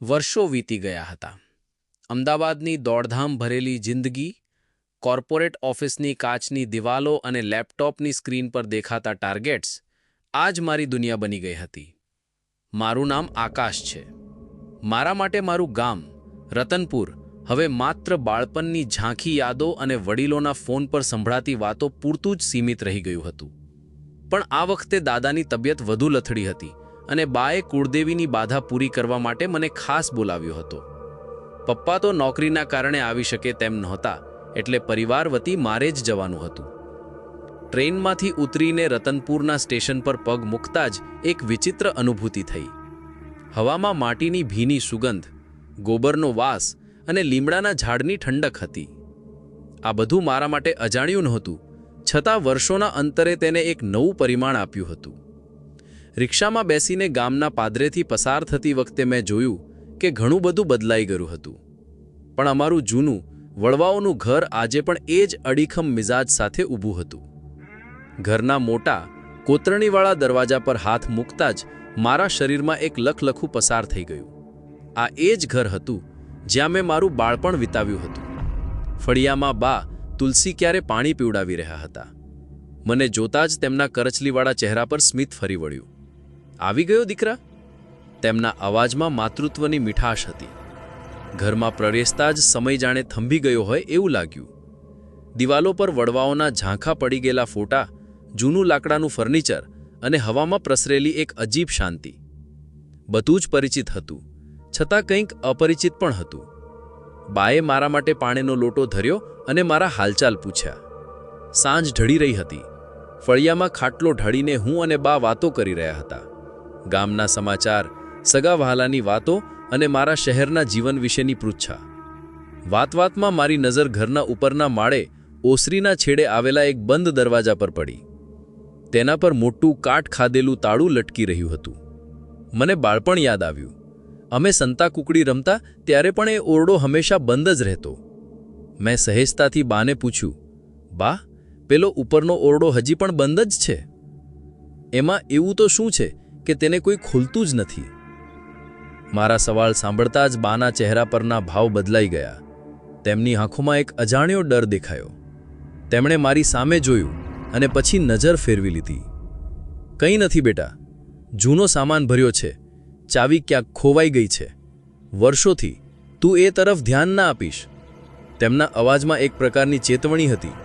વર્ષો વીતી ગયા હતા. અમદાવાદની દોડધામ ભરેલી જિંદગી, કોર્પોરેટ ઓફિસની કાચની દિવાલો અને લેપટોપની સ્ક્રીન પર દેખાતા ટાર્ગેટ્સ, આ જ મારી દુનિયા બની ગઈ હતી. મારું નામ આકાશ છે. મારા માટે મારું ગામ, રતનપુર, હવે માત્ર બાળપણની ઝાંખી યાદો અને વડીલોના ફોન પર સંભળાતી વાતો પૂરતું જ સીમિત રહી ગયું હતું. પણ આ વખતે દાદાની તબિયત વધુ લથડી હતી અને બાએ કુળદેવીની બાધા પૂરી કરવા માટે મને ખાસ બોલાવ્યો હતો. પપ્પા તો નોકરીના કારણે આવી શકે તેમ નહોતા, એટલે પરિવાર વતી મારે જ જવાનું હતું. ટ્રેનમાંથી ઉતરીને રતનપુરના સ્ટેશન પર પગ મૂકતા જ એક વિચિત્ર અનુભૂતિ થઈ. હવામાં માટીની ભીની સુગંધ, ગોબરનો વાસ અને લીમડાના ઝાડની ઠંડક હતી. આ બધું મારા માટે અજાણ્યું નહોતું, છતાં વર્ષોના અંતરે તેને એક નવું પરિમાણ આપ્યું હતું. રિક્ષામાં બેસીને ગામના પાદરેથી પસાર થતી વખતે મેં જોયું કે ઘણું બધું બદલાઈ ગયું હતું. પણ અમારું જૂનું, વડવાઓનું ઘર આજે પણ એ જ અડીખમ મિજાજ સાથે ઊભું હતું. ઘરના મોટા, કોતરણીવાળા દરવાજા પર હાથ મૂકતા જ મારા શરીરમાં એક લખલખું પસાર થઈ ગયું. આ એ જ ઘર હતું જ્યાં મેં મારું બાળપણ વિતાવ્યું હતું. ફળિયામાં બા તુલસી ક્યારે પાણી પીવડાવી રહ્યા હતા. મને જોતાં જ તેમના કરચલીવાળા ચહેરા પર સ્મિત ફરી વળ્યું. આવી ગયો દીકરા? તેમના અવાજમાં માતૃત્વની મીઠાશ હતી. ઘરમાં પ્રવેશતા જ સમય જાણે થંભી ગયો હોય એવું લાગ્યું. દિવાલો પર વડવાઓના ઝાંખા પડી ગયેલા ફોટા, જૂનું લાકડાનું ફર્નિચર અને હવામાં પ્રસરેલી એક અજીબ શાંતિ. બધું જ પરિચિત હતું, છતાં કંઈક અપરિચિત પણ હતું. બાએ મારા માટે પાણીનો લોટો ધર્યો અને મારા હાલચાલ પૂછ્યા. સાંજ ઢળી રહી હતી. ફળિયામાં ખાટલો ઢળીને હું અને બા વાતો કરી રહ્યા હતા. ગામના સમાચાર, સગા વહાલાની વાતો અને મારા શહેરના જીવન વિશેની પૃચ્છા. વાતવાતમાં મારી નજર ઘરના ઉપરના માળે ઓસરીના છેડે આવેલા એક બંધ દરવાજા પર પડી. તેના પર મોટું કાટ ખાધેલું તાળું લટકી રહ્યું હતું. મને બાળપણ યાદ આવ્યું. અમે સંતાકુકડી રમતા ત્યારે પણ એ ઓરડો હંમેશા બંધ જ રહેતો. મેં સહેજતાથી બાને પૂછ્યું, બા, પેલો ઉપરનો ઓરડો હજી પણ બંધ જ છે? એમાં એવું તો શું છે કે તેને કોઈ ખોલતું જ નથી? મારા સવાલ સાંભળતા જ બાના ચહેરા પરના ભાવ બદલાઈ ગયા. તેમની આંખોમાં એક અજાણ્યો ડર દેખાયો. તેમણે મારી સામે જોયું અને પછી નજર ફેરવી લીધી. કંઈ નથી બેટા, જૂનો સામાન ભર્યો છે, ચાવી ક્યાંક ખોવાઈ ગઈ છે. વર્ષોથી તું એ તરફ ધ્યાન ના આપીશ. તેમના અવાજમાં એક પ્રકારની ચેતવણી હતી,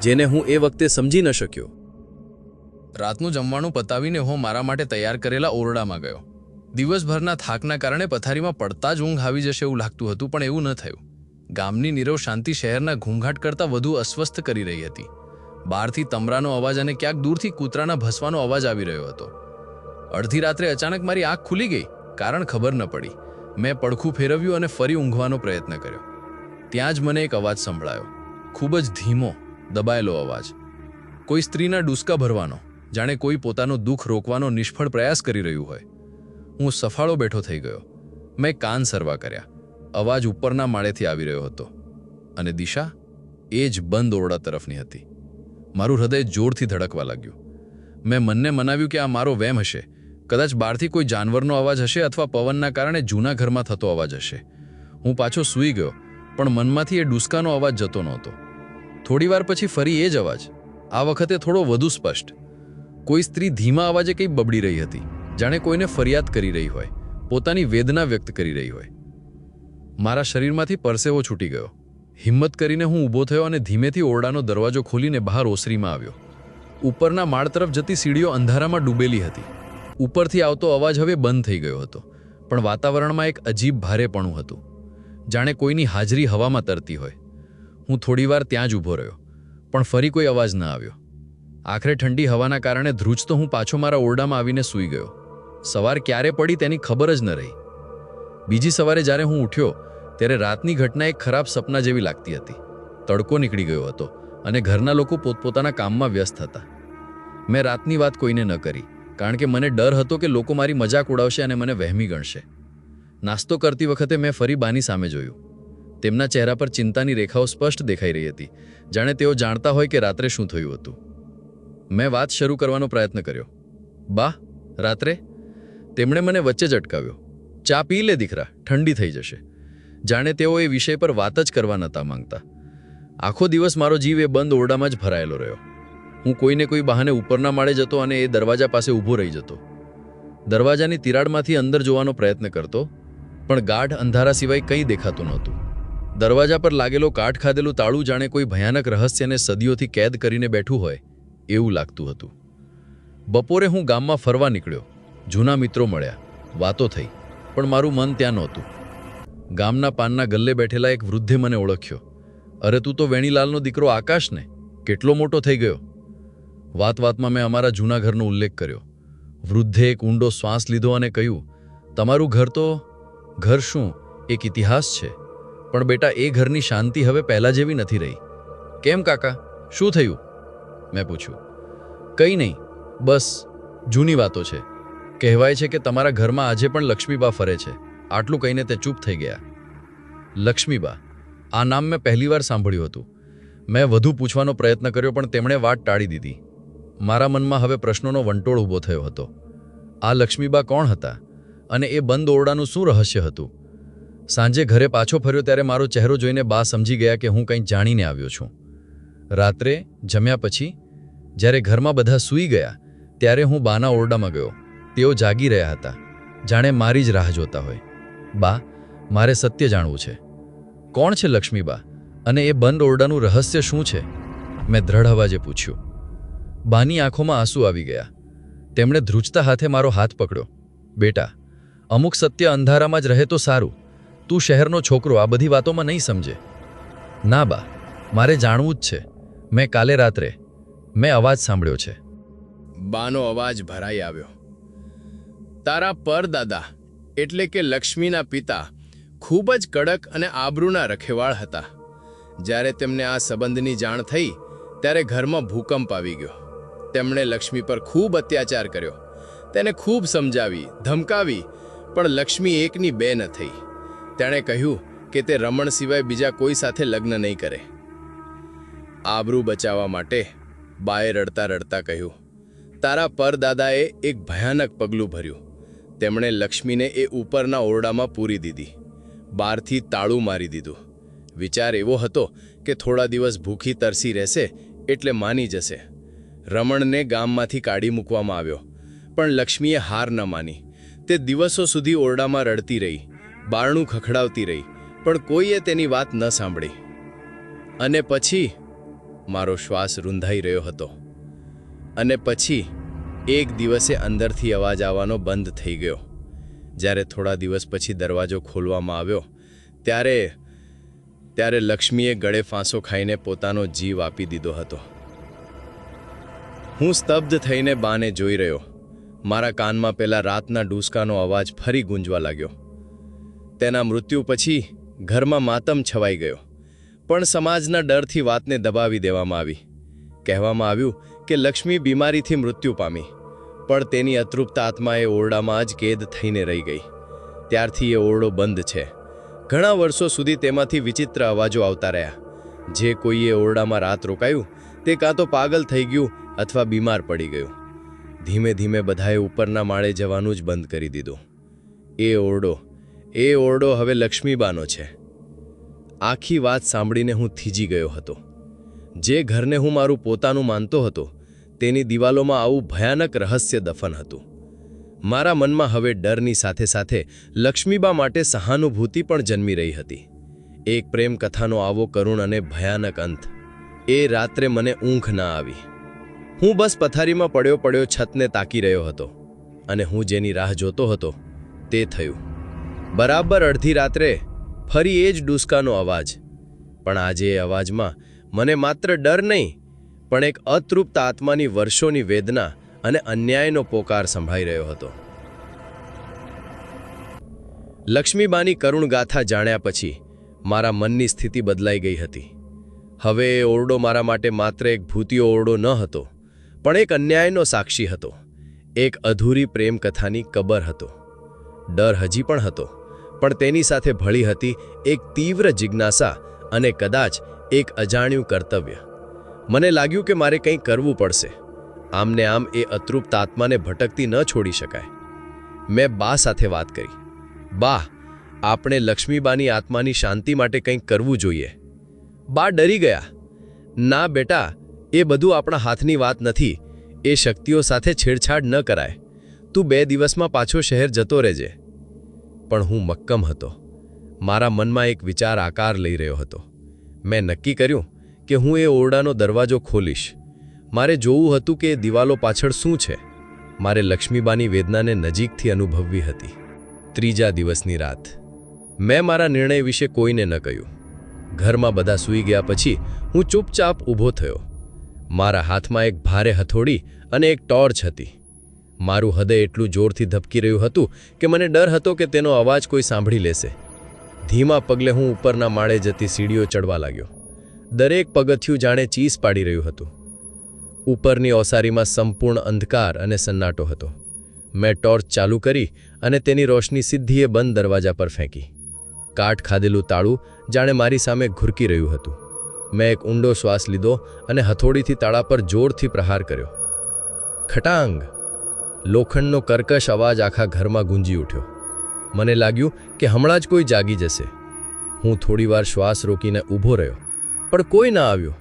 જેને હું એ વખતે સમજી ન શક્યો. રાતનું જમવાનું પતાવીને હું મારા માટે તૈયાર કરેલા ઓરડામાં ગયો. દિવસભરના થાકના કારણે પથારીમાં પડતા જ ઊંઘ આવી જશે એવું લાગતું હતું, પણ એવું ન થયું. ગામની નીરવ શાંતિ શહેરના ઘૂંઘાટ કરતાં વધુ અસ્વસ્થ કરી રહી હતી. બહારથી તમરાનો અવાજ અને ક્યાંક દૂરથી કૂતરાના ભસવાનો અવાજ આવી રહ્યો હતો. અડધી રાત્રે અચાનક મારી આંખ ખુલી ગઈ. કારણ ખબર ન પડી. મેં પડખું ફેરવ્યું અને ફરી ઊંઘવાનો પ્રયત્ન કર્યો. ત્યાં જ મને એક અવાજ સંભળાયો. ખૂબ જ ધીમો, દબાયેલો અવાજ. કોઈ સ્ત્રીના ડૂસકા ભરવાનો, જાણે કોઈ પોતાનું દુઃખ રોકવાનો નિષ્ફળ પ્રયાસ કરી રહ્યું હોય. હું સફાળો બેઠો થઈ ગયો. મેં કાન સરવા કર્યા. અવાજ ઉપરના માળેથી આવી રહ્યો હતો અને દિશા એ જ બંધ ઓરડા તરફની હતી. મારું હૃદય જોરથી ધડકવા લાગ્યું. મેં મનને મનાવ્યું કે આ મારો વહેમ હશે. કદાચ બહારથી કોઈ જાનવરનો અવાજ હશે અથવા પવનના કારણે જૂના ઘરમાં થતો અવાજ હશે. હું પાછો સૂઈ ગયો, પણ મનમાંથી એ ડૂસકાનો અવાજ જતો નહોતો. થોડીવાર પછી ફરી એ જ અવાજ, આ વખતે થોડો વધુ સ્પષ્ટ. કોઈ સ્ત્રી ધીમા અવાજે કંઈ બબડી રહી હતી, જાણે કોઈને ફરિયાદ કરી રહી હોય, પોતાની વેદના વ્યક્ત કરી રહી હોય. મારા શરીરમાંથી પરસેવો છૂટી ગયો. હિંમત કરીને હું ઊભો થયો અને ધીમેથી ઓરડાનો દરવાજો ખોલીને બહાર ઓસરીમાં આવ્યો. ઉપરના માળ તરફ જતી સીડીઓ અંધારામાં ડૂબેલી હતી. ઉપરથી આવતો અવાજ હવે બંધ થઈ ગયો હતો, પણ વાતાવરણમાં એક અજીબ ભારેપણું હતું, જાણે કોઈની હાજરી હવામાં તરતી હોય. હું થોડીવાર ત્યાં જ ઊભો રહ્યો, પણ ફરી કોઈ અવાજ ન આવ્યો. આખરે ઠંડી હવાના કારણે ધ્રુજતો હું પાછો મારા ઓરડામાં આવીને સૂઈ ગયો. સવાર ક્યારે પડી તેની ખબર જ ન રહી. બીજી સવારે જ્યારે હું ઉઠ્યો ત્યારે રાતની ઘટના એક ખરાબ સપના જેવી લાગતી હતી. તડકો નીકળી ગયો હતો અને ઘરના લોકો પોતપોતાના કામમાં વ્યસ્ત હતા. મેં રાતની વાત કોઈને ન કરી, કારણ કે મને ડર હતો કે લોકો મારી મજાક ઉડાવશે અને મને વહેમી ગણશે. નાસ્તો કરતી વખતે મેં ફરી બાની સામે જોયું. તેમના ચહેરા પર ચિંતાની રેખાઓ સ્પષ્ટ દેખાઈ રહી હતી, જાણે તેઓ જાણતા હોય કે રાત્રે શું થયું હતું. મેં વાત શરૂ કરવાનો પ્રયત્ન કર્યો. બા, રાત્રે? તેમણે મને વચ્ચે જ અટકાવ્યો. ચા પી લે દીકરા, ઠંડી થઈ જશે. જાણે તેઓ એ વિષય પર વાત જ કરવા નહોતા માંગતા. આખો દિવસ મારો જીવ એ બંધ ઓરડામાં જ ભરાયેલો રહ્યો. હું કોઈને કોઈ બહાને ઉપરના માળે જતો અને એ દરવાજા પાસે ઊભો રહી જતો. દરવાજાની તિરાડમાંથી અંદર જોવાનો પ્રયત્ન કરતો, પણ ગાઢ અંધારા સિવાય કંઈ દેખાતું નહોતું. દરવાજા પર લાગેલો કાટ ખાધેલું તાળું જાણે કોઈ ભયાનક રહસ્યને સદીઓથી કેદ કરીને બેઠું હોય એવું લાગતું હતું. બપોરે હું ગામમાં ફરવા નીકળ્યો. જૂના મિત્રો મળ્યા, વાતો થઈ, પણ મારું મન ત્યાં નહોતું. ગામના પાનના ગલ્લે બેઠેલા એક વૃદ્ધે મને ઓળખ્યો. અરે તું તો વેણીલાલનો દીકરો આકાશ ને, કેટલો મોટો થઈ ગયો. વાતમાં મેં અમારા જૂના ઘરનો ઉલ્લેખ કર્યો. વૃદ્ધે એક ઊંડો શ્વાસ લીધો અને કહ્યું, તમારું ઘર તો ઘર શું, એક ઇતિહાસ છે. પણ બેટા, એ ઘરની શાંતિ હવે પહેલાં જેવી નથી રહી. કેમ કાકા, શું થયું? મેં પૂછ્યું. કંઈ નહીં, બસ જૂની વાતો છે. કહેવાય છે કે તમારા ઘરમાં આજે પણ લક્ષ્મીબા ફરે છે. આટલું કહીને તે ચૂપ થઈ ગયા. લક્ષ્મીબા, આ નામ મેં પહેલીવાર સાંભળ્યું હતું. મેં વધુ પૂછવાનો પ્રયત્ન કર્યો, પણ તેમણે વાત ટાળી દીધી. મારા મનમાં હવે પ્રશ્નોનો વંટોળ ઊભો થયો હતો. આ લક્ષ્મીબા કોણ હતા અને એ બંધ ઓરડાનું શું રહસ્ય હતું? સાંજે ઘરે પાછો ફર્યો ત્યારે મારો ચહેરો જોઈને બા સમજી ગયા કે હું કંઈક જાણીને આવ્યો છું. રાત્રે જમ્યા પછી જ્યારે ઘરમાં બધા સૂઈ ગયા ત્યારે હું બાના ઓરડામાં ગયો. તેઓ જાગી રહ્યા હતા, જાણે મારી જ રાહ જોતા હોય. બા, મારે સત્ય જાણવું છે. કોણ છે લક્ષ્મીબા અને એ બંધ ઓરડાનું રહસ્ય શું છે? મેં દ્રઢ અવાજે પૂછ્યું. બાની આંખોમાં આંસુ આવી ગયા. તેમણે ધ્રુજતા હાથે મારો હાથ પકડ્યો. બેટા, અમુક સત્ય અંધારામાં જ રહે તો સારું. તું શહેરનો છોકરો આ બધી વાતોમાં નહીં સમજે. ના બા, મારે જાણવું જ છે. કાલે રાત્રે મેં અવાજ સાંભળ્યો છે. બાનો અવાજ ભરાઈ આવ્યો. તારા પરદાદા એટલે કે લક્ષ્મીના પિતા ખૂબ જ કડક અને આબરૂના રખેવાળ હતા. જ્યારે તેમને આ સંબંધની જાણ થઈ ત્યારે ઘરમાં ભૂકંપ આવી ગયો. તેમણે લક્ષ્મી પર ખૂબ અત્યાચાર કર્યો. તેને ખૂબ સમજાવી, ધમકાવી, પણ લક્ષ્મી એકની બે ન થઈ. તેણે કહ્યું કે તે રમણ સિવાય બીજા કોઈ સાથે લગ્ન નહીં કરે. આબરૂ બચાવવા માટે બાએ રડતા રડતા કહ્યું, તારા પરદાદાએ એક ભયાનક પગલું ભર્યું. તેમણે લક્ષ્મીને એ ઉપરના ઓરડામાં પૂરી દીધી. બહારથી તાળું મારી દીધું. વિચાર એવો હતો કે થોડા દિવસ ભૂખી તરસી રહેશે એટલે માની જશે. રમણને ગામમાંથી કાઢી મૂકવામાં આવ્યો, પણ લક્ષ્મીએ હાર ન માની. તે દિવસો સુધી ઓરડામાં રડતી રહી, બારણું ખખડાવતી રહી, પણ કોઈએ તેની વાત ન સાંભળી. અને પછી મારો શ્વાસ રૂંધાઈ રહ્યો હતો. અને પછી એક દિવસે અંદરથી અવાજ આવવાનો બંધ થઈ ગયો. જ્યારે થોડા દિવસ પછી દરવાજો ખોલવામાં આવ્યો ત્યારે લક્ષ્મીએ ગળે ફાંસો ખાઈને પોતાનો જીવ આપી દીધો હતો. હું સ્તબ્ધ થઈને બાને જોઈ રહ્યો. મારા કાનમાં પેલા રાતના ડૂસકાનો અવાજ ફરી ગુંજવા લાગ્યો. તેના મૃત્યુ પછી ઘરમાં માતમ છવાઈ ગયો, પણ સમાજના ડરથી વાતને દબાવી દેવામાં આવી. કહેવામાં આવ્યું કે લક્ષ્મી બીમારીથી મૃત્યુ પામી, પણ તેની અતૃપ્ત આત્મા એ ઓરડામાં જ કેદ થઈને રહી ગઈ. ત્યારથી એ ઓરડો બંધ છે. ઘણા વર્ષો સુધી તેમાંથી વિચિત્ર અવાજો આવતા રહ્યા. જે કોઈએ ઓરડામાં રાત રોકાયું તે કાં તો પાગલ થઈ ગયું અથવા બીમાર પડી ગયું. ધીમે ધીમે બધાએ ઉપરના માળે જવાનું જ બંધ કરી દીધું. એ ઓરડો હવે લક્ષ્મીબાનો છે. આખી વાત સાંભળીને હું થીજી ગયો હતો. જે ઘરને હું મારું પોતાનું માનતો હતો તેની દિવાલોમાં આવું ભયાનક રહસ્ય દફન હતું. મારા મનમાં હવે ડરની સાથે સાથે લક્ષ્મીબા માટે સહાનુભૂતિ પણ જન્મી રહી હતી. એક પ્રેમ કથાનો આવો કરુણ અને ભયાનક અંત. એ રાત્રે મને ઊંઘ ના આવી. હું બસ પથારીમાં પડ્યો છતને તાકી રહ્યો હતો, અને હું જેની રાહ જોતો હતો તે થયું. બરાબર અડધી રાત્રે ફરી એ જ ડૂસકાનો અવાજ. પણ આજે એ અવાજમાં મને માત્ર ડર નહીં, પણ એક અતૃપ્ત આત્માની વર્ષોની વેદના અને અન્યાયનો પોકાર સંભળાઈ રહ્યો હતો. લક્ષ્મીબાની કરુણ ગાથા જાણ્યા પછી મારા મનની સ્થિતિ બદલાઈ ગઈ હતી. હવે એ ઓરડો મારા માટે માત્ર એક ભૂતિયો ઓરડો ન હતો, પણ એક અન્યાયનો સાક્ષી હતો. એક અધૂરી પ્રેમ કથાની કબર હતો. ડર હજી પણ હતો, પણ તેની સાથે ભળી હતી એક તીવ્ર જિજ્ઞાસા અને કદાચ એક અજાણ્યું કર્તવ્ય. મને લાગ્યું કે મારે કંઈ કરવું પડશે. આમને આમ એ અતૃપ્ત આત્માને ભટકતી ન છોડી શકાય. મેં બા સાથે વાત કરી. બા, આપણે લક્ષ્મીબાની આત્માની શાંતિ માટે કંઈક કરવું જોઈએ. બા ડરી ગયા. ના બેટા, એ બધું આપણા હાથની વાત નથી. એ શક્તિઓ સાથે છેડછાડ ન કરાય. તું 2 દિવસમાં પાછો શહેર જતો રહેજે. પણ હું મક્કમ હતો. મારા મનમાં એક વિચાર આકાર લઈ રહ્યો હતો. મેં નક્કી કર્યું કે હું એ ઓરડાનો દરવાજો ખોલીશ. મારે જોવું હતું કે એ દિવાલો પાછળ શું છે. મારે લક્ષ્મીબાની વેદનાને નજીકથી અનુભવવી હતી. 3જા દિવસની રાત. મેં મારા નિર્ણય વિશે કોઈને ન કહ્યું. ઘરમાં બધા સૂઈ ગયા પછી હું ચૂપચાપ ઊભો થયો. મારા હાથમાં એક ભારે હથોડી અને એક ટોર્ચ હતી. મારું હૃદય એટલું જોરથી ધબકી રહ્યું હતું કે મને ડર હતો કે તેનો અવાજ કોઈ સાંભળી લેશે. ધીમા પગલે હું ઉપરના માળે જતી સીડીઓ ચડવા લાગ્યો. દરેક પગથિયું જાણે ચીસ પાડી રહ્યું હતું. ઉપરની ઓસારીમાં સંપૂર્ણ અંધકાર અને સન્નાટો હતો. મેં ટોર્ચ ચાલુ કરી અને તેની રોશની સીધી એ બંધ દરવાજા પર ફેંકી. કાટ ખાધેલું તાળું જાણે મારી સામે ઘૂરકી રહ્યું હતું. મેં એક ઊંડો શ્વાસ લીધો અને હથોડીથી તાળા પર જોરથી પ્રહાર કર્યો. ખટાંગ! લોખંડનો કર્કશ અવાજ આખા ઘરમાં ગુંજી ઉઠ્યો. મને લાગ્યું કે હમણાં જ કોઈ જાગી જશે. હું થોડીવાર શ્વાસ રોકીને ઊભો રહ્યો, પણ કોઈ ના આવ્યું.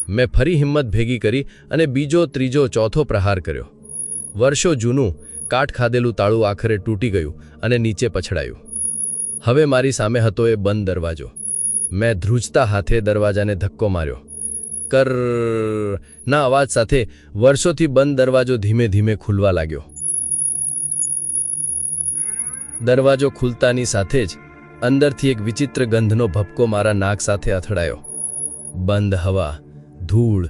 મેં ફરી હિંમત ભેગી કરી અને બીજો, ત્રીજો, ચોથો પ્રહાર કર્યો. વર્ષો જૂનું કાટ ખાધેલું તાળું આખરે તૂટી ગયું અને નીચે પછડાયું. હવે મારી સામે હતો એ બંધ દરવાજો. મેં ધ્રુજતા હાથે દરવાજાને ધક્કો માર્યો. કર ના અવાજ સાથે વર્ષોથી બંધ દરવાજો ધીમે ધીમે ખુલવા લાગ્યો. દરવાજો ખુલતાની સાથે જ અંદરથી એક વિચિત્ર ગંધનો ભપકો મારા નાક સાથે અથડાયો. બંધ હવા, ધૂળ,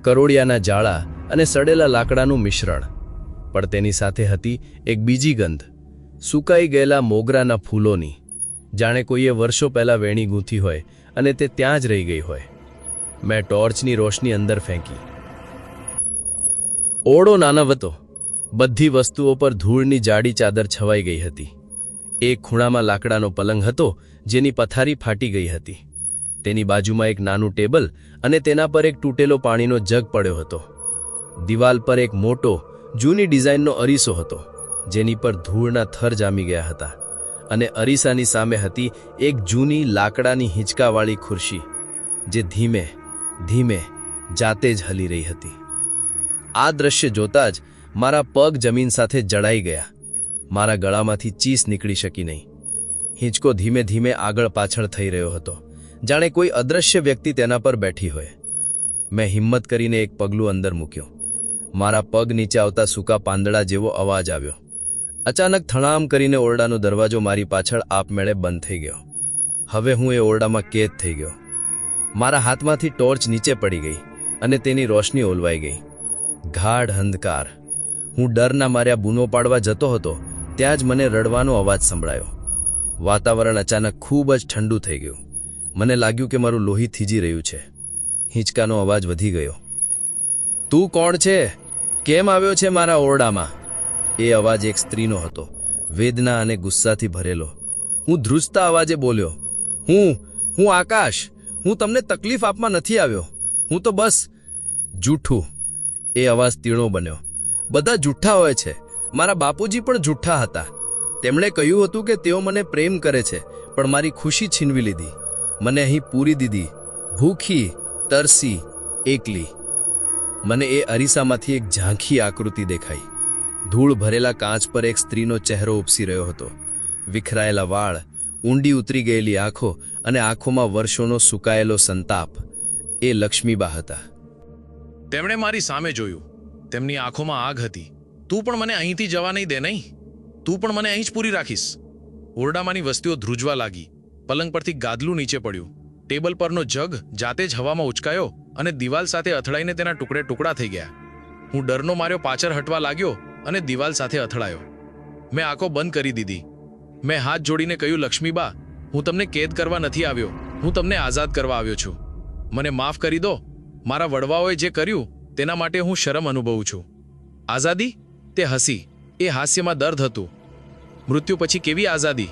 કરોળિયાના જાળા અને સડેલા લાકડાનું મિશ્રણ. પણ તેની સાથે હતી એક બીજી ગંધ, સૂકાઈ ગયેલા મોગરાના ફૂલોની. જાણે કોઈએ વર્ષો પહેલાં વેણી ગૂંથી હોય અને તે ત્યાં જ રહી ગઈ હોય. મેં ટોર્ચની રોશની અંદર ફેંકી. ઓરડો નાનવતો. બધી વસ્તુઓ પર ધૂળની જાડી ચાદર છવાઈ ગઈ હતી. એક ખૂણામાં લાકડાનો પલંગ હતો જેની પથારી ફાટી ગઈ હતી. તેની બાજુમાં એક નાનું ટેબલ અને તેના પર એક તૂટેલો પાણીનો જગ પડ્યો હતો. દિવાલ પર એક મોટો, જૂની ડિઝાઇનનો અરીસો હતો જેની પર ધૂળના થર જામી ગયા હતા. અને અરીસાની સામે હતી એક જૂની લાકડાની હિંચકાવાળી ખુરશી જે ધીમે ધીમે જાતે જ હલી રહી હતી. આ દ્રશ્ય જોતાં જ મારા પગ જમીન સાથે જડાઈ ગયા. મારા ગળામાંથી ચીસ નીકળી શકી નહીં. હિંચકો ધીમે ધીમે આગળ પાછળ થઈ રહ્યો હતો, જાણે કોઈ અદૃશ્ય વ્યક્તિ તેના પર બેઠી હોય. મેં હિંમત કરીને એક પગલું અંદર મૂક્યો. મારા પગ નીચે આવતા સૂકા પાંદડા જેવો અવાજ આવ્યો. અચાનક થણામ કરીને ઓરડાનો દરવાજો મારી પાછળ આપમેળે બંધ થઈ ગયો. હવે હું એ ઓરડામાં કેદ થઈ ગયો. મારા હાથમાંથી ટોર્ચ નીચે પડી ગઈ અને તેની રોશની ઓલવાઈ ગઈ. ગાઢ અંધકાર. હું ડરના માર્યા બૂનો પાડવા જતો હતો ત્યાં જ મને રડવાનો અવાજ સંભળાયો. વાતાવરણ અચાનક ખૂબ જ ઠંડુ થઈ ગયું. મને લાગ્યું કે મારું લોહી થીજી રહ્યું છે. હિંચકાનો અવાજ વધી ગયો. તું કોણ છે? કેમ આવ્યો છે મારા ઓરડામાં? એ અવાજ એક સ્ત્રીનો હતો, વેદના અને ગુસ્સાથી ભરેલો. હું ધ્રુજતા અવાજે બોલ્યો, હું આકાશ. હું તમને તકલીફ આપવા નથી આવ્યો. હું તો બસ... જૂઠું. એ અવાજ તીણો બન્યો. બધા જૂઠ્ઠા હોય છે. મારા બાપુજી પણ જૂઠ્ઠા હતા. તેમણે કહ્યું હતું કે તેઓ મને પ્રેમ કરે છે, પણ મારી ખુશી છીનવી લીધી. મને અહીં પૂરી દીધી, ભૂખી, તરસી, એકલી. મને એ અરીસામાંથી એક ઝાંખી આકૃતિ દેખાઈ. ધૂળ ભરેલા કાચ પર એક સ્ત્રીનો ચહેરો ઉપસી રહ્યો હતો. વિખરાયેલા વાળ, ઊંડી ઉતરી ગયેલી આંખો અને આંખોમાં વર્ષોનો સુકાયેલો સંતાપ. એ લક્ષ્મીબા હતા. તેમણે મારી સામે જોયું. તેમની આંખોમાં આગ હતી. તું પણ મને અહીંથી જવા નહીં દે નહીં? તું પણ મને અહીં જ પૂરી રાખીશ? ઓરડામાંની વસ્તુઓ ધ્રુજવા લાગી. પલંગ પરથી ગાદલું નીચે પડ્યું. ટેબલ પરનો જગ જાતે જ હવામાં ઉચકાયો અને દિવાલ સાથે અથડાઈને તેના ટુકડે ટુકડા થઈ ગયા. હું ડરનો માર્યો પાછળ હટવા લાગ્યો અને દિવાલ સાથે અથડાયો. મેં આંખો બંધ કરી દીધી. મેં હાથ જોડીને કહ્યું, લક્ષ્મીબા, હું તમને કેદ કરવા નથી આવ્યો. હું તમને આઝાદ કરવા આવ્યો છું. મને માફ કરી દો. મારા વડવાઓએ જે કર્યું તેના માટે હું શરમ અનુભવું છું. આઝાદી? તે હસી. એ હાસ્યમાં દર્દ હતું. મૃત્યુ પછી કેવી આઝાદી?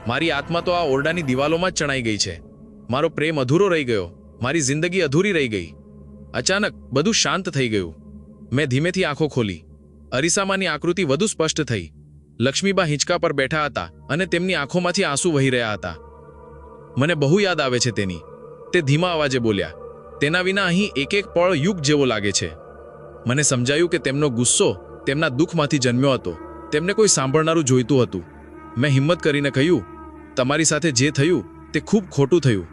મારી આત્મા તો આ ઓરડાની દિવાલોમાં જ ચણાઈ ગઈ છે. મારો પ્રેમ અધૂરો રહી ગયો. મારી જિંદગી અધૂરી રહી ગઈ. અચાનક બધું શાંત થઈ ગયું. મેં ધીમેથી આંખો ખોલી. અરીસામાંની આકૃતિ વધુ સ્પષ્ટ થઈ. લક્ષ્મીબા હિંચકા પર બેઠા હતા અને તેમની આંખોમાંથી આંસુ વહી રહ્યા હતા. મને બહુ યાદ આવે છે તેની. તે ધીમા અવાજે બોલ્યા. તેના વિના અહીં એક એક પળ યુગ જેવો લાગે છે. મને સમજાયું કે તેમનો ગુસ્સો તેમના દુઃખમાંથી જન્મ્યો હતો. તેમને કોઈ સાંભળનારું જોઈતું હતું. મેં હિંમત કરીને કહ્યું, તમારી સાથે જે થયું તે ખૂબ ખોટું થયું,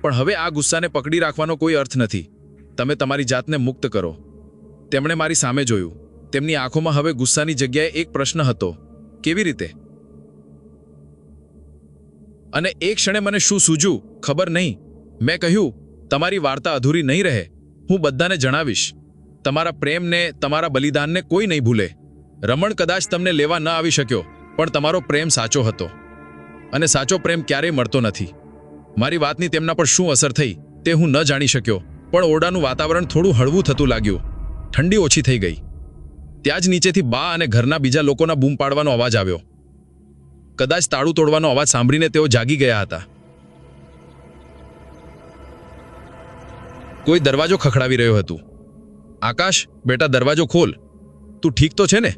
પણ હવે આ ગુસ્સાને પકડી રાખવાનો કોઈ અર્થ નથી. તમે તમારી જાતને મુક્ત કરો. તેમણે મારી સામે જોયું. તેમની આંખોમાં હવે ગુસ્સાની જગ્યાએ એક પ્રશ્ન હતો, કેવી રીતે? અને એક ક્ષણે મને શું સૂઝ્યું ખબર નહીં. મેં કહ્યું, તમારી વાર્તા અધૂરી નહીં રહે. હું બધાને જણાવીશ. તમારા પ્રેમને, તમારા બલિદાનને કોઈ નહીં ભૂલે. રમણ કદાચ તમને લેવા ન આવી શક્યો, પણ તમારો પ્રેમ સાચો હતો. અને સાચો પ્રેમ ક્યારેય મળતો નથી. મારી વાતની તેમના પર શું અસર થઈ તે હું ન જાણી શક્યો, પણ ઓરડાનું વાતાવરણ થોડું હળવું થતું લાગ્યું. ઠંડી ઓછી થઈ ગઈ. ત્યાં જ નીચેથી બા અને ઘરના બીજા લોકોના બૂમ પાડવાનો અવાજ આવ્યો. કદાચ તાળું તોડવાનો અવાજ સાંભળીને તેઓ જાગી ગયા હતા. કોઈ દરવાજો ખખડાવી રહ્યો હતું. આકાશ, બેટા દરવાજો ખોલ. તું ઠીક તો છે ને?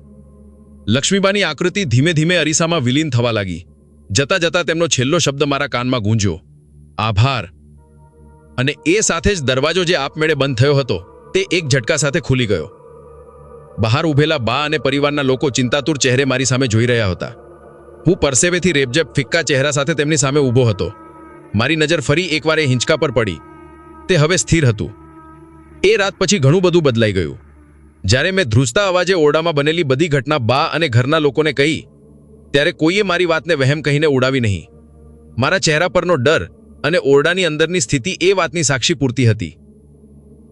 લક્ષ્મીબાની આકૃતિ ધીમે ધીમે અરીસામાં વિલીન થવા લાગી. જતા જતા તેમનો છેલ્લો શબ્દ મારા કાનમાં ગૂંજ્યો, આભાર. અને એ સાથે જ દરવાજો જે આપમેળે બંધ થયો હતો તે એક ઝટકા સાથે ખુલી ગયો. બહાર ઊભેલા બા અને પરિવારના લોકો ચિંતાતુર ચહેરે મારી સામે જોઈ રહ્યા હતા. હું પરસેવેથી રેબઝેબ ફિક્કા ચહેરા સાથે તેમની સામે ઊભો હતો. મારી નજર ફરી એકવાર એ હિંચકા પર પડી. તે હવે સ્થિર હતું. એ રાત પછી ઘણું બધું બદલાઈ ગયું. જ્યારે મેં ધ્રુજતા અવાજે ઓરડામાં બનેલી બધી ઘટના બા અને ઘરના લોકોને કહી, ત્યારે કોઈએ મારી વાતને વહેમ કહીને ઉડાવી નહીં. મારા ચહેરા પરનો ડર અને ઓરડાની અંદરની સ્થિતિ એ વાતની સાક્ષી પૂરતી હતી.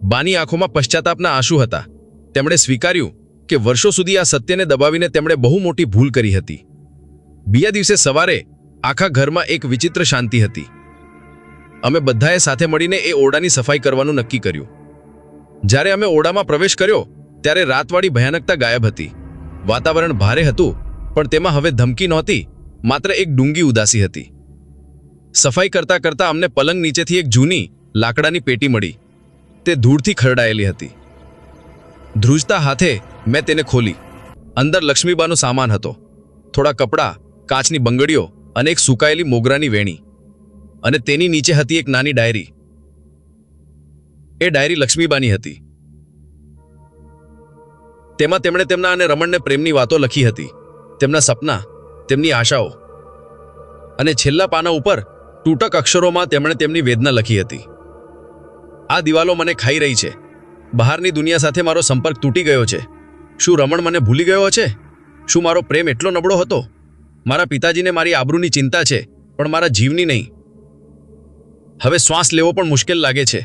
બાની આંખોમાં પશ્ચાતાપના આંસુ હતા. તેમણે સ્વીકાર્યું કે વર્ષો સુધી આ સત્યને દબાવીને તેમણે બહુ મોટી ભૂલ કરી હતી. બીજા દિવસે સવારે આખા ઘરમાં એક વિચિત્ર શાંતિ હતી. અમે બધાએ સાથે મળીને એ ઓરડાની સફાઈ કરવાનું નક્કી કર્યું. જ્યારે અમે ઓરડામાં પ્રવેશ કર્યો ત્યારે રાતવાળી ભયાનકતા ગાયબ હતી. વાતાવરણ ભારે હતું, પણ તેમાં હવે ધમકી નહોતી, માત્ર એક ડૂંગી ઉદાસી હતી. સફાઈ કરતા કરતા અમને પલંગ નીચેથી એક જૂની લાકડાની પેટી મળી. તે ધૂળથી ખરડાયેલી હતી. ધ્રુજતા હાથે મેં તેને ખોલી. અંદર લક્ષ્મીબાનો સામાન હતો. થોડા કપડાં, કાચની બંગડીઓ અને એક સૂકાયેલી મોગરાની વેણી. અને તેની નીચે હતી એક નાની ડાયરી. એ ડાયરી લક્ષ્મીબાની હતી. તેમાં તેમણે તેમના અને રમણને પ્રેમની વાતો લખી હતી, તેમના સપના, તેમની આશાઓ. અને છેલ્લા પાના ઉપર તૂટક અક્ષરોમાં તેમણે તેમની વેદના લખી હતી. આ દિવાલો મને ખાઈ રહી છે. બહારની દુનિયા સાથે મારો સંપર્ક તૂટી ગયો છે. શું રમણ મને ભૂલી ગયો છે? શું મારો પ્રેમ એટલો નબળો હતો? મારા પિતાજીને મારી આબરૂની ચિંતા છે, પણ મારા જીવની નહીં. હવે શ્વાસ લેવો પણ મુશ્કેલ લાગે છે.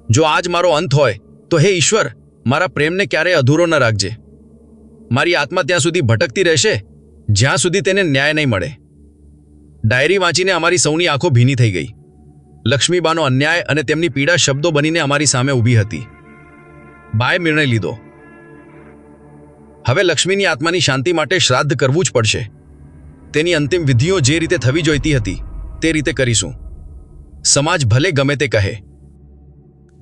જો આજ મારો અંત હોય તો હે ઈશ્વર, મારા પ્રેમને ક્યારેય અધૂરો ન રાખજે. મારી આત્મા ત્યાં સુધી ભટકતી રહેશે જ્યાં સુધી તેને ન્યાય નહીં મળે. ડાયરી વાંચીને અમારી સૌની આંખો ભીની થઈ ગઈ. લક્ષ્મીબાનો અન્યાય અને તેમની પીડા શબ્દો બનીને અમારી સામે ઊભી હતી. બાએ નિર્ણય લીધો, હવે લક્ષ્મીની આત્માની શાંતિ માટે શ્રાદ્ધ કરવું જ પડશે. તેની અંતિમ વિધિઓ જે રીતે થવી જોઈતી હતી તે રીતે કરીશું. સમાજ ભલે ગમે તે કહે.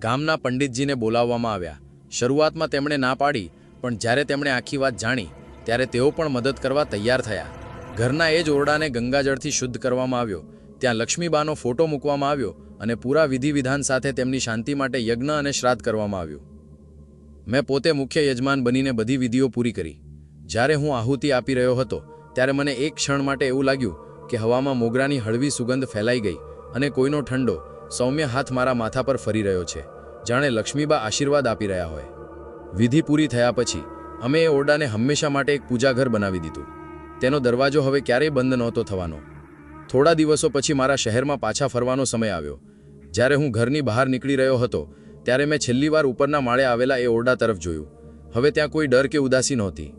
ગામના પંડિતજીને બોલાવવામાં આવ્યા. શરૂઆતમાં તેમણે ના પાડી, પણ જ્યારે તેમણે આખી વાત જાણી ત્યારે તેઓ પણ મદદ કરવા તૈયાર થયા. ઘરના એ જ ઓરડાને ગંગાજળથી શુદ્ધ કરવામાં આવ્યો. ત્યાં લક્ષ્મીબાનો ફોટો મૂકવામાં આવ્યો અને પૂરા વિધિ વિધાન સાથે તેમની શાંતિ માટે યજ્ઞ અને શ્રાદ્ધ કરવામાં આવ્યું. મેં પોતે મુખ્ય યજમાન બનીને બધી વિધિઓ પૂરી કરી. જ્યારે હું આહુતિ આપી રહ્યો હતો ત્યારે મને એક ક્ષણ માટે એવું લાગ્યું કે હવામાં મોગરાની હળવી સુગંધ ફેલાઈ ગઈ અને કોઈનો ઠંડો, સૌમ્ય હાથ મારા માથા પર ફરી રહ્યો છે, જાણે લક્ષ્મીબા આશીર્વાદ આપી રહ્યા હોય. વિધિ પૂરી થયા પછી અમે એ ઓરડાને હંમેશા માટે એક પૂજાઘર બનાવી દીધું. તેનો દરવાજો હવે ક્યારેય બંધ નહોતો થવાનો. થોડા દિવસો પછી મારા શહેરમાં પાછા ફરવાનો સમય આવ્યો. જ્યારે હું ઘરની બહાર નીકળી રહ્યો હતો ત્યારે મેં છેલ્લી વાર ઉપરના માળે આવેલા એ ઓરડા તરફ જોયું. હવે ત્યાં કોઈ ડર કે ઉદાસી નહોતી.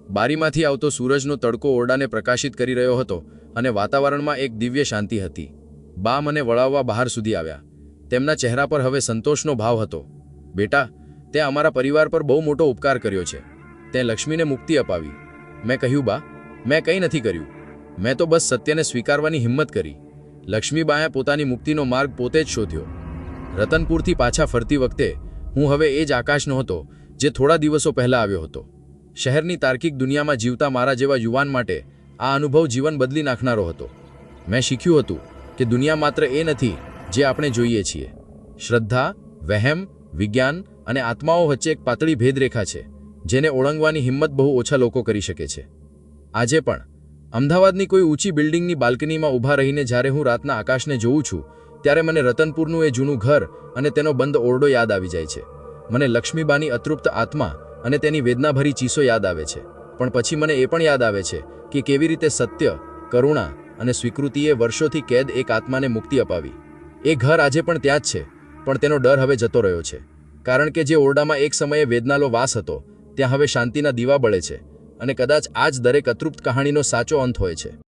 બારીમાંથી આવતો સૂરજનો તડકો ઓરડાને પ્રકાશિત કરી રહ્યો હતો અને વાતાવરણમાં એક દિવ્ય શાંતિ હતી. બા મને વળાવવા બહાર સુધી આવ્યા. તેમના ચહેરા પર હવે સંતોષનો ભાવ હતો. બેટા, તે અમારા પરિવાર પર બહુ મોટો ઉપકાર કર્યો છે. તે લક્ષ્મીને મુક્તિ અપાવી. મેં કહ્યું, બા, મેં કંઈ નથી કર્યું. મેં તો બસ સત્યને સ્વીકારવાની હિંમત કરી. લક્ષ્મીબાએ પોતાની મુક્તિનો માર્ગ પોતે જ શોધ્યો. રતનપુરથી પાછા ફરતી વખતે હું હવે એ જ આકાશ નહોતો જે થોડા દિવસો પહેલા આવ્યો હતો. શહેરની તાર્કિક દુનિયામાં જીવતા મારા જેવા યુવાન માટે આ અનુભવ જીવન બદલી નાખનારો હતો. મેં શીખ્યું હતું કે દુનિયા માત્ર એ નથી જે આપણે જોઈએ છીએ. શ્રદ્ધા, વહેમ, વિજ્ઞાન અને આત્માઓ વચ્ચે એક પાતળી ભેદરેખા છે જેને ઓળંગવાની હિંમત બહુ ઓછા લોકો કરી શકે છે. આજે પણ અમદાવાદની કોઈ ઊંચી બિલ્ડિંગની બાલ્કનીમાં ઊભા રહીને જ્યારે હું રાતના આકાશને જોઉં છું ત્યારે મને રતનપુરનું એ જૂનું ઘર અને તેનો બંધ ઓરડો યાદ આવી જાય છે. મને લક્ષ્મીબાની અતૃપ્ત આત્મા અને તેની વેદનાભરી ચીસો યાદ આવે છે. પણ પછી મને એ પણ યાદ આવે છે કે કેવી રીતે સત્ય, કરુણા અને સ્વીકૃતિએ વર્ષોથી કેદ એક આત્માને મુક્તિ અપાવી. એ ઘર આજે પણ ત્યાં જ છે, પણ તેનો ડર હવે જતો રહ્યો છે. કારણ કે જે ઓરડામાં એક સમયે વેદનાનો વાસ હતો ત્યાં હવે શાંતિના દીવા બળે છે. અને કદાચ આ જ દરેક અતૃપ્ત કહાણીનો સાચો અંત હોય છે.